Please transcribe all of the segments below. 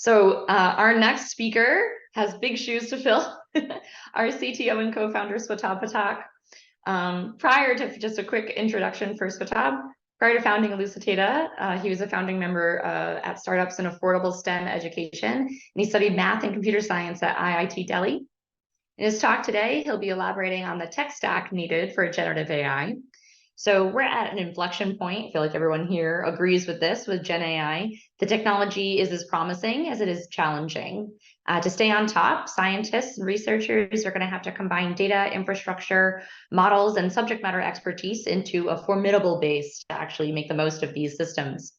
Our next speaker has big shoes to fill. Our CTO and co-founder, Swetabh. Prior to just a quick introduction for Swetabh, prior to founding Elucidata, he was a founding member at startups in affordable STEM education, and he studied math and computer science at IIT Delhi. In his talk today, he'll be elaborating on the tech stack needed for generative AI. So we're at an inflection point. I feel like everyone here agrees with this, with GenAI. The technology is as promising as it is challenging. To stay on top, scientists and researchers are going to have to combine data, infrastructure, models, and subject matter expertise into a formidable base to actually make the most of these systems.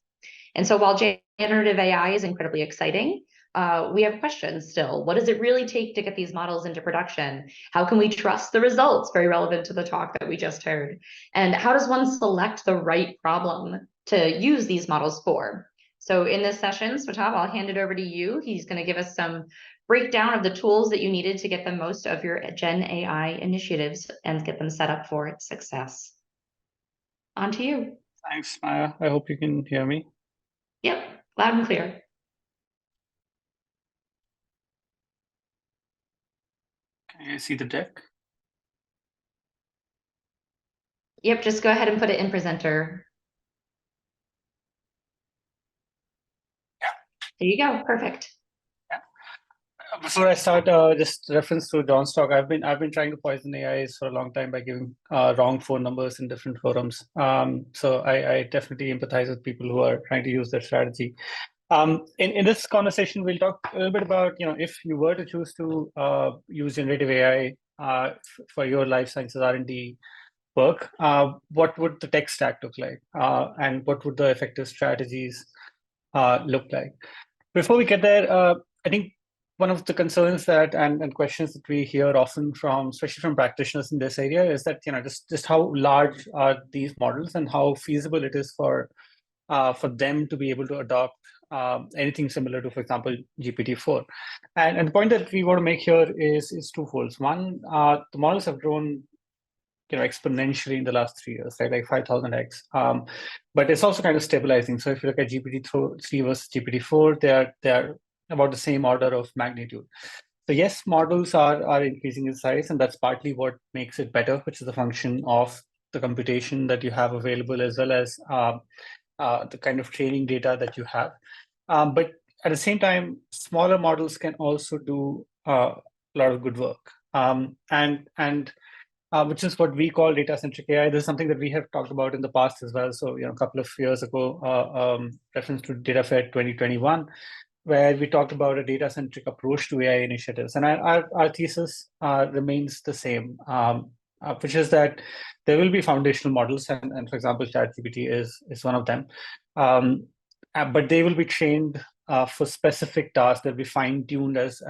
And so while generative AI is incredibly exciting, we have questions still. What does it really take to get these models into production? How can we trust the results? Very relevant to the talk that we just heard. And how does one select the right problem to use these models for? So in this session, Swetabh, I'll hand it over to you. He's going to give us some breakdown of the tools that you needed to get the most of your Gen AI initiatives and get them set up for success. On to you. Thanks, Maya. I hope you can hear me. Yep, loud and clear. Can you see the deck? Yep, just go ahead and put it in presenter. Yeah. There you go, perfect. Yeah. Before I start, just reference to John's talk. I've been trying to poison AIs for a long time by giving wrong phone numbers in different forums. So I definitely empathize with people who are trying to use that strategy. In this conversation, we'll talk a little bit about, if you were to choose to use generative AI for your life sciences R&D work, what would the tech stack look like? And what would the effective strategies look like? Before we get there, I think one of the concerns that and questions that we hear often from, especially from practitioners in this area, is that just how large are these models and how feasible it is for them to be able to adopt anything similar to, for example, GPT-4. And the point that we want to make here is twofold. One, the models have grown exponentially in the last 3 years, right? Like 5,000x. But it's also kind of stabilizing. So if you look at GPT-3 versus GPT-4, they're about the same order of magnitude. So yes, models are increasing in size, and that's partly what makes it better, which is a function of the computation that you have available, as well as the kind of training data that you have. But at the same time, smaller models can also do a lot of good work. Which is what we call data-centric AI. This is something that we have talked about in the past as well. So, a couple of years ago, reference to DataFAIR 2021, where we talked about a data-centric approach to AI initiatives. And our thesis remains the same, which is that there will be foundational models, and for example, ChatGPT is one of them. But they will be trained for specific tasks that we fine-tuned, as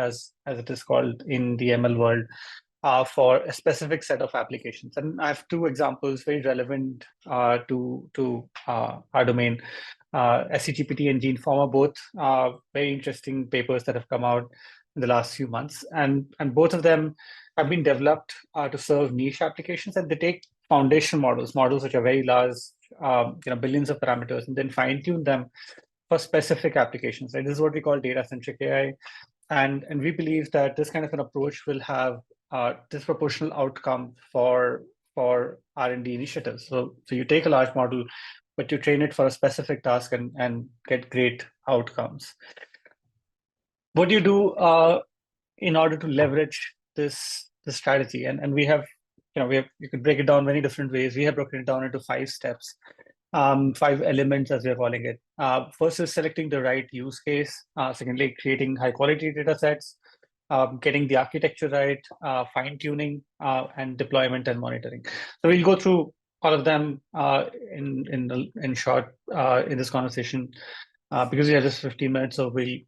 it is called in the ML world, for a specific set of applications. And I have two examples very relevant to our domain. SCGPT and GeneFormer, both very interesting papers that have come out in the last few months. And both of them have been developed to serve niche applications, and they take foundation models which are very large, billions of parameters, and then fine-tune them for specific applications. Right? This is what we call data-centric AI. And we believe that this kind of an approach will have disproportional outcome for R&D initiatives. So you take a large model, but you train it for a specific task and get great outcomes. What do you do in order to leverage this strategy? And we have, you could break it down many different ways. We have broken it down into 5 steps, 5 elements, as we're calling it. First is selecting the right use case. Secondly, creating high quality data sets. Getting the architecture right, fine-tuning, and deployment and monitoring. So we'll go through all of them in short in this conversation, because we have just 15 minutes. So we'll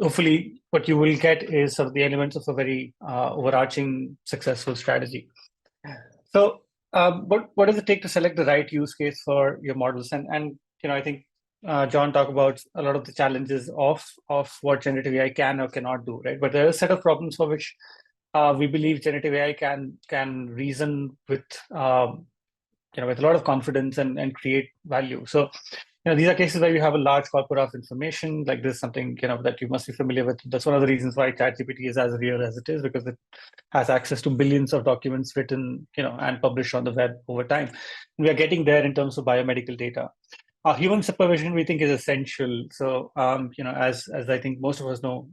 hopefully what you will get is sort of the elements of a very overarching successful strategy. So what does it take to select the right use case for your models? And I think John talked about a lot of the challenges of what generative AI can or cannot do, right? But there are a set of problems for which we believe generative AI can reason with a lot of confidence and create value. So these are cases where you have a large corpora of information. Like this is something, that you must be familiar with. That's one of the reasons why ChatGPT is as real as it is, because it has access to billions of documents written, and published on the web over time. We are getting there in terms of biomedical data. Human supervision, we think, is essential. So, as I think most of us know,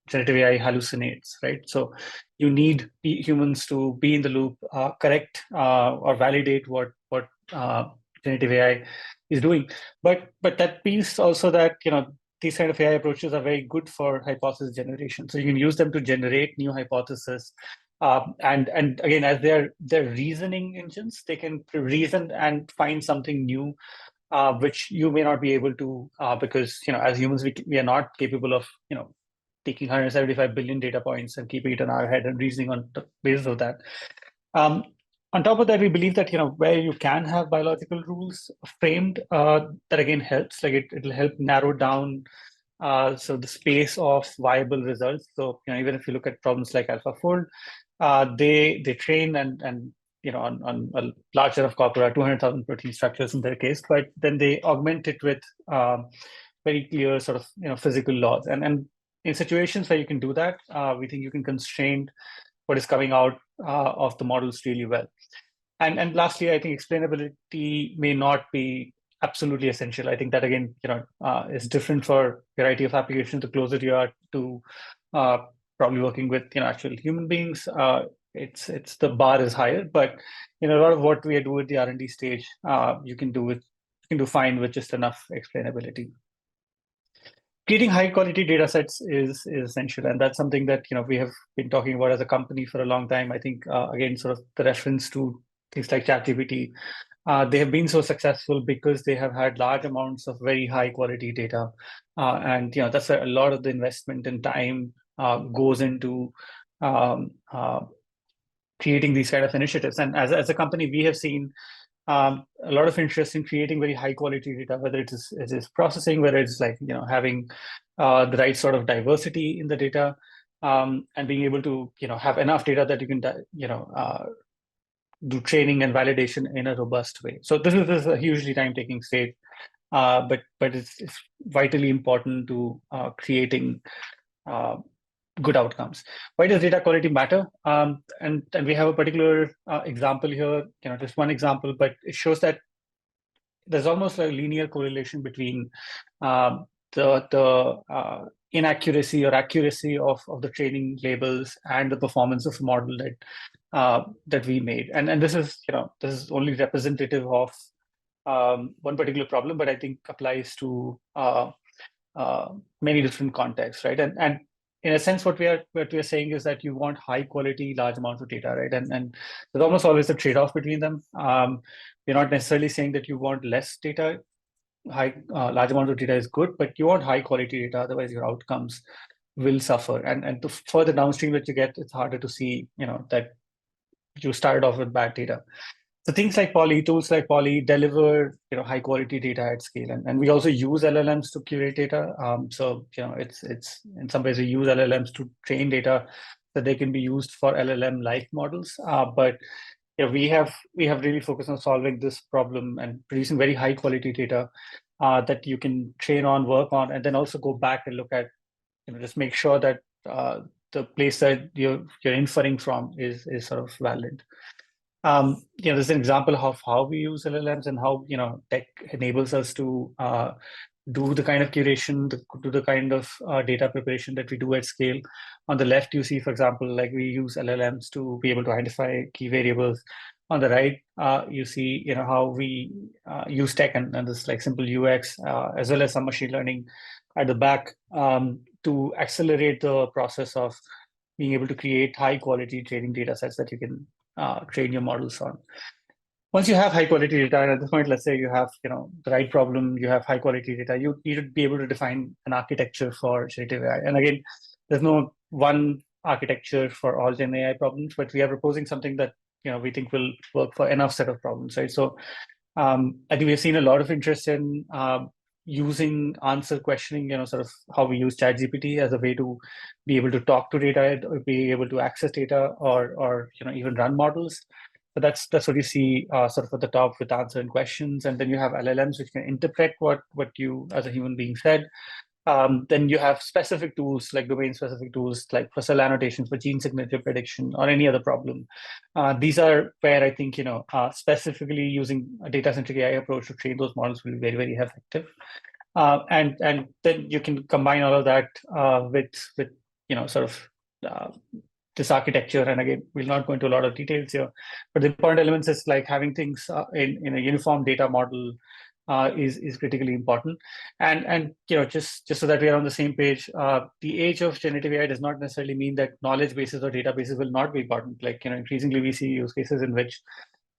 generative AI hallucinates, right? So you need humans to be in the loop, correct or validate what generative AI is doing. But that piece also that these kind of AI approaches are very good for hypothesis generation. So you can use them to generate new hypotheses. And again, as they're reasoning engines, they can reason and find something new, which you may not be able to, because as humans we are not capable of taking 175 billion data points and keeping it in our head and reasoning on the basis of that. On top of that, we believe that where you can have biological rules framed, that again helps. Like it'll help narrow down so the space of viable results. So even if you look at problems like AlphaFold, they train and on a large set of corpora, 200,000 protein structures in their case, but then they augment it with very clear sort of physical laws. And in situations where you can do that, we think you can constrain what is coming out of the models really well. And lastly, I think explainability may not be absolutely essential. I think that again, is different for a variety of applications. The closer you are to probably working with actual human beings, it's the bar is higher. But a lot of what we do at the R&D stage, you can do fine with just enough explainability. Creating high quality data sets is essential, and that's something that we have been talking about as a company for a long time. I think again, sort of the reference to things like ChatGPT, they have been so successful because they have had large amounts of very high quality data, and that's where a lot of the investment and time goes into creating these kind of initiatives. And as a company, we have seen a lot of interest in creating very high quality data, whether it is processing, whether it's like having the right sort of diversity in the data, and being able to have enough data that you can do training and validation in a robust way. So this is a hugely time-taking stage, but it's vitally important to creating good outcomes. Why does data quality matter? And we have a particular example here, just one example, but it shows that there's almost a linear correlation between the inaccuracy or accuracy of the training labels and the performance of the model that we made. And this is only representative of one particular problem, but I think applies to many different contexts, right? And in a sense, what we are saying is that you want high quality, large amounts of data, right? And there's almost always a trade-off between them. We're not necessarily saying that you want less data. Large amounts of data is good, but you want high quality data, otherwise your outcomes will suffer. And the further downstream that you get, it's harder to see, that you started off with bad data. So things like tools like Poly deliver high quality data at scale, and we also use LLMs to curate data. So it's in some ways we use LLMs to train data that they can be used for LLM like models. But we have really focused on solving this problem and producing very high quality data that you can train on, work on, and then also go back and look at just make sure that the place that you're inferring from is sort of valid. There's an example of how we use LLMs and how tech enables us to do the kind of curation, do the kind of data preparation that we do at scale. On the left, you see, for example, like we use LLMs to be able to identify key variables. On the right, you see how we use tech and this like simple UX as well as some machine learning at the back to accelerate the process of being able to create high quality training data sets that you can train your models on. Once you have high quality data, and at this point, let's say you have the right problem, you have high quality data, you need to be able to define an architecture for generative AI. And again, there's no one architecture for all Gen AI problems, but we are proposing something that we think will work for enough set of problems, right? So I think we've seen a lot of interest in using answer questioning, sort of how we use ChatGPT as a way to be able to talk to data, or be able to access data, or even run models. So that's what you see sort of at the top with answering questions. And then you have LLMs, which can interpret what you as a human being said. Then you have specific tools like domain-specific tools like for cell annotations, for gene signature prediction, or any other problem. These are where I think specifically using a data-centric AI approach to train those models will be very, very effective. And then you can combine all of that with sort of this architecture. And again, we'll not go into a lot of details here, but the important elements is like having things in a uniform data model is critically important. And just so that we are on the same page, the age of generative AI does not necessarily mean that knowledge bases or databases will not be important. Like increasingly we see use cases in which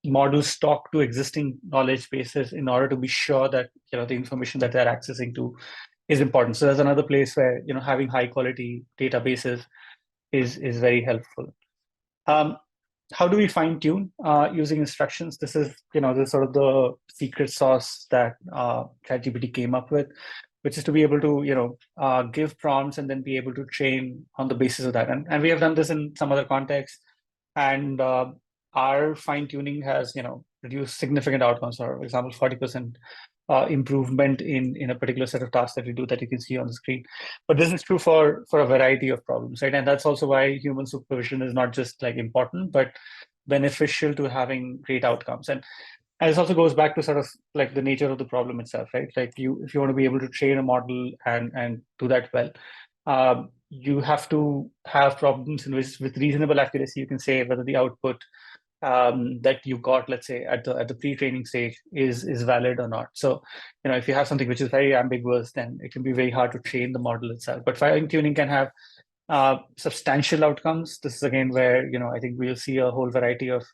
models talk to existing knowledge bases in order to be sure that the information that they're accessing to is important. So there's another place where having high quality databases is very helpful. How do we fine tune using instructions? This is this sort of the secret sauce that ChatGPT came up with, which is to be able to give prompts and then be able to train on the basis of that. And we have done this in some other contexts, and our fine tuning has reduced significant outcomes. For example, 40% improvement in a particular set of tasks that we do that you can see on the screen. But this is true for a variety of problems, right? And that's also why human supervision is not just like important, but beneficial to having great outcomes. And this also goes back to sort of like the nature of the problem itself, right? Like if you want to be able to train a model and do that well, you have to have problems in which with reasonable accuracy, you can say whether the output that you got, let's say, at the pre-training stage is valid or not. So, if you have something which is very ambiguous, then it can be very hard to train the model itself. But fine tuning can have substantial outcomes. This is again where I think we'll see a whole variety of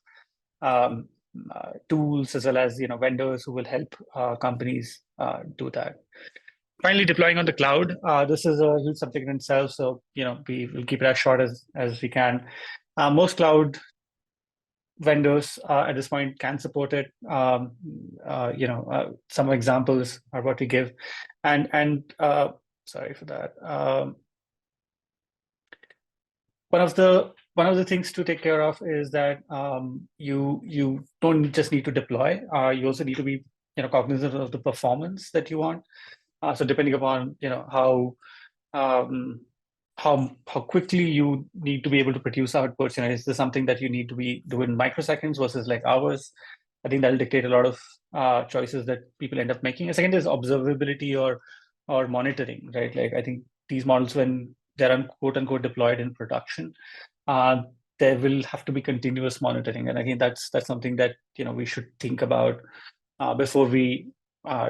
tools as well as vendors who will help companies do that. Finally, deploying on the cloud. This is a huge subject in itself, so we will keep it as short as we can. Most cloud vendors at this point can support it. Some examples are what we give, and sorry for that. One of the things to take care of is that you don't just need to deploy. You also need to be cognizant of the performance that you want. So depending upon how quickly you need to be able to produce outputs, is this something that you need to be doing in microseconds versus like hours? I think that'll dictate a lot of choices that people end up making. A second is observability or monitoring, right? Like I think these models, when they're quote unquote deployed in production, there will have to be continuous monitoring. And again, that's something that we should think about before we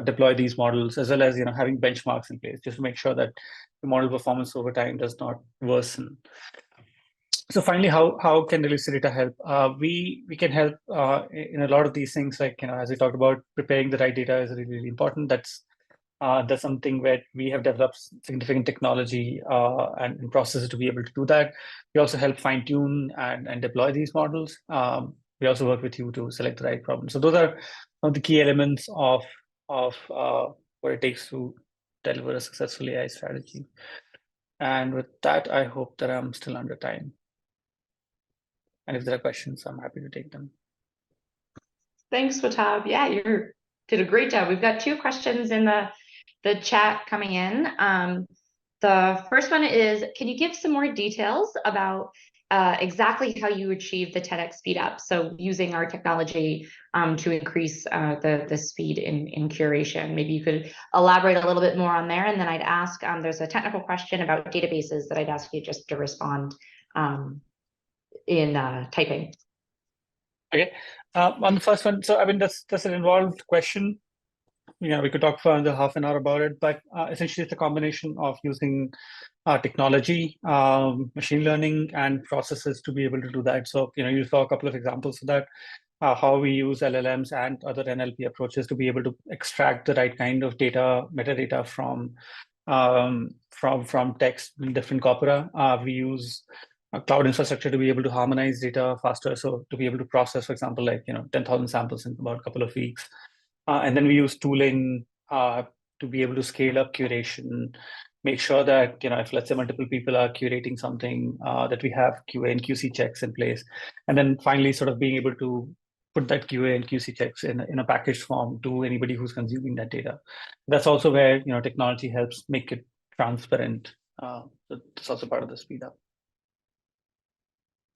deploy these models, as well as having benchmarks in place just to make sure that the model performance over time does not worsen. So finally, how can release data help? We can help in a lot of these things, like as we talked about, preparing the right data is really, really important. That's something where we have developed significant technology and processes to be able to do that. We also help fine tune and deploy these models. We also work with you to select the right problem. So those are some of the key elements of what it takes to deliver a successful AI strategy. And with that, I hope that I'm still under time. And if there are questions, I'm happy to take them. Thanks, Swetabh. Yeah, you did a great job. We've got 2 questions in the chat coming in. The first one is, can you give some more details about exactly how you achieve the 10x speed up? So using our technology to increase the speed in curation. Maybe you could elaborate a little bit more on there. And then I'd ask, there's a technical question about databases that I'd ask you just to respond in typing. Okay. On the first one, so I mean, that's an involved question. We could talk for another half an hour about it, but essentially it's a combination of using technology, machine learning, and processes to be able to do that. So, you saw a couple of examples of that, how we use LLMs and other NLP approaches to be able to extract the right kind of data, metadata from text in different corpora. We use cloud infrastructure to be able to harmonize data faster. So to be able to process, for example, like 10,000 samples in about a couple of weeks. And then we use tooling to be able to scale up curation, make sure that, if let's say multiple people are curating something, that we have QA and QC checks in place. And then finally, sort of being able to put that QA and QC checks in a packaged form to anybody who's consuming that data. That's also where technology helps make it transparent. So it's also part of the speed up.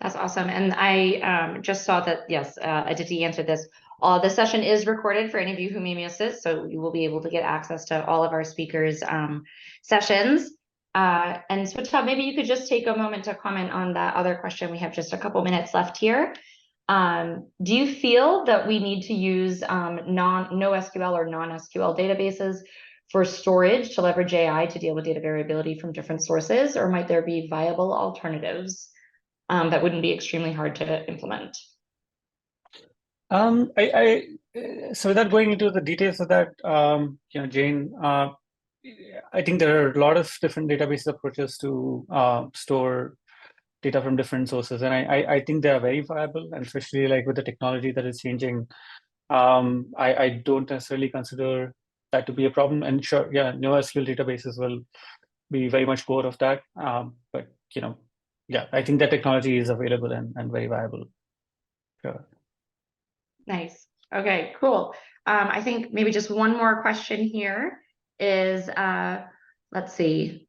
That's awesome. And I just saw that, yes, Aditi answered this. The session is recorded for any of you who may miss it, so you will be able to get access to all of our speakers' sessions. And Swetabh, maybe you could just take a moment to comment on that other question. We have just a couple minutes left here. Do you feel that we need to use NoSQL or non-SQL databases for storage to leverage AI to deal with data variability from different sources, or might there be viable alternatives that wouldn't be extremely hard to implement? So without going into the details of that, Jane, I think there are a lot of different database approaches to store data from different sources, and I think they are very viable, and especially like with the technology that is changing, I don't necessarily consider that to be a problem. And sure, yeah, NoSQL databases will be very much core of that, but yeah, I think that technology is available and very viable. Sure. Nice. Okay, cool. I think maybe just one more question here is, let's see.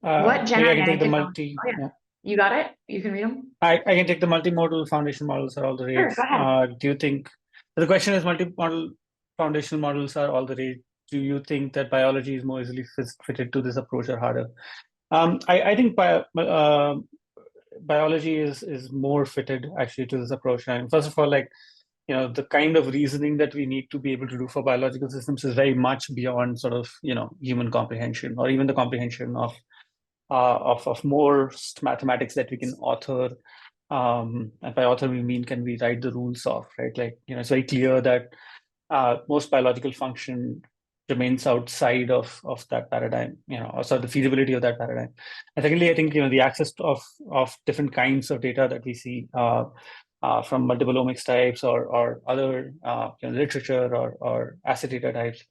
What maybe I can GenAI take the technology? Oh, yeah. yeah. You got it? You can read them? I can take the multimodal foundation models are all the rage. Sure, go ahead. Do you think, the question is multimodal foundational models are all the rage. Do you think that biology is more easily fitted to this approach or harder? I think biology is more fitted actually to this approach. And first of all, like, the kind of reasoning that we need to be able to do for biological systems is very much beyond sort of, human comprehension, or even the comprehension of more mathematics that we can author. And by author, we mean, can we write the rules of, right? Like, it's very clear that most biological function remains outside of that paradigm, also the feasibility of that paradigm. And secondly, I think, the access of different kinds of data that we see from multiple omics types or other literature or asset data types.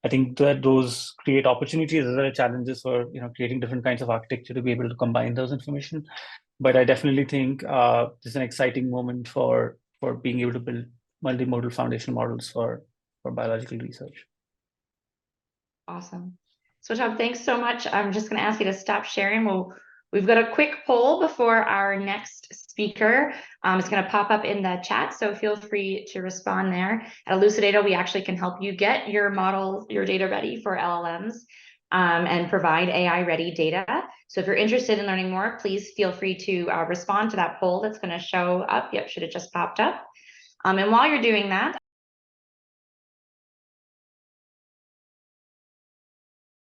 I think that those create opportunities as well as challenges for creating different kinds of architecture to be able to combine those information. But I definitely think this is an exciting moment for being able to build multimodal foundational models for biological research. Awesome. Swetabh, thanks so much. I'm just going to ask you to stop sharing. We've got a quick poll before our next speaker. It's going to pop up in the chat, so feel free to respond there. At Elucidato, we actually can help you get your model, your data ready for LLMs, and provide AI-ready data. So if you're interested in learning more, please feel free to respond to that poll that's going to show up. Yep, should have just popped up. And while you're doing that,